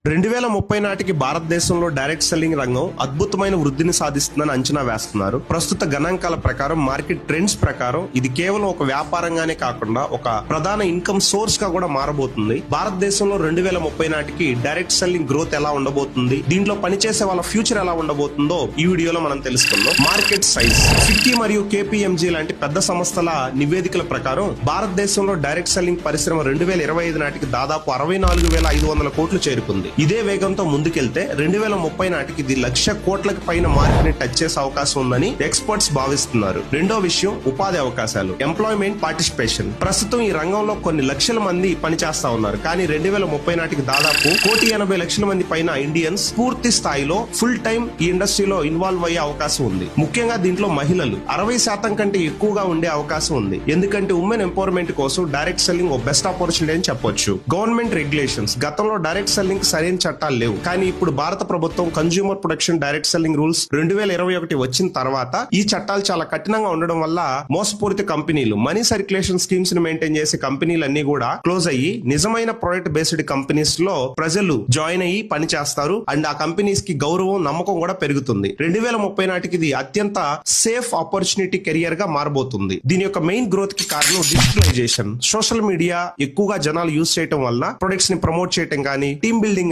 2030 నాటికి భారతదేశంలో direct selling రంగం అద్భుతమైన వృద్ధిని సాధిస్తుందని అంచనా వేస్తున్నారు. ప్రస్తుత గణాంకాల ప్రకారం, మార్కెట్ ట్రెండ్స్ ప్రకారం ఇది కేవలం ఒక వ్యాపారంగానే కాకుండా ఒక ప్రధాన ఇన్కమ్ సోర్స్ గా కూడా మారబోతుంది. భారతదేశంలో 2030 నాటికి డైరెక్ట్ సెల్లింగ్ గ్రోత్ ఎలా ఉండబోతుంది, దీంట్లో పనిచేసే వాళ్ళ ఫ్యూచర్ ఎలా ఉండబోతుందో ఈ వీడియోలో మనం తెలుసుకుందాం. Market size. ఫిక్కీ మరియు కేపీఎంజీ లాంటి పెద్ద సంస్థల నివేదికల ప్రకారం భారతదేశంలో డైరెక్ట్ సెల్లింగ్ పరిశ్రమ 2025 నాటికి దాదాపు 64,500 కోట్లు చేరుకుంది. ఇదే వేగంతో ముందుకెళ్తే 2030 నాటికి ఇది 1,00,000 కోట్లకు పైన మార్కెట్ ని టచ్ చేసే అవకాశం ఉందని ఎక్స్పర్ట్స్ భావిస్తున్నారు. రెండో విషయం ఉపాధి అవకాశాలు, ఎంప్లాయ్మెంట్ పార్టిసిపేషన్. ప్రస్తుతం ఈ రంగంలో కొన్ని లక్షల మంది పనిచేస్తా ఉన్నారు, కానీ 2030 నాటికి దాదాపు 1,80,00,000 మంది పైన ఇండియన్స్ పూర్తి స్థాయిలో ఫుల్ టైం ఈ ఇండస్ట్రీలో ఇన్వాల్వ్ అయ్యే అవకాశం ఉంది. ముఖ్యంగా దీంట్లో మహిళలు 60% కంటే ఎక్కువగా ఉండే అవకాశం ఉంది. ఎందుకంటే ఉమెన్ ఎంపవర్మెంట్ కోసం డైరెక్ట్ సెల్లింగ్ ఒక బెస్ట్ ఆపర్చునిటీ అని చెప్పొచ్చు. Government regulations. గతంలో డైరెక్ట్ సెల్లింగ్ సరైన చట్టాలు లేవు, కానీ ఇప్పుడు భారత ప్రభుత్వం consumer protection direct selling rules 2021 వచ్చిన తర్వాత ఈ చట్టాలు చాలా కఠినంగా ఉండడం వల్ల మోసపూరిత కంపెనీలు, మనీ సర్క్యులేషన్ స్కీమ్స్ ని మెయింటైన్ చేసే కంపెనీలన్నీ కూడా క్లోజ్ అయ్యి నిజమైన ప్రొడక్ట్ బేస్డ్ కంపెనీస్ లో ప్రజలు జాయిన్ అయ్యి పని చేస్తారు. అండ్ ఆ కంపెనీస్ కి గౌరవం, నమ్మకం కూడా పెరుగుతుంది. 2030 నాటికి ఇది అత్యంత సేఫ్ ఆపర్చునిటీ కెరియర్ గా మారబోతుంది. దీని యొక్క మెయిన్ గ్రోత్ కి కారణం డిజిటలైజేషన్. సోషల్ మీడియా ఎక్కువగా జనాలు యూజ్ చేయడం వల్ల ప్రొడక్ట్స్ ని ప్రమోట్ చేయడం కానీ, టీమ్ బిల్డింగ్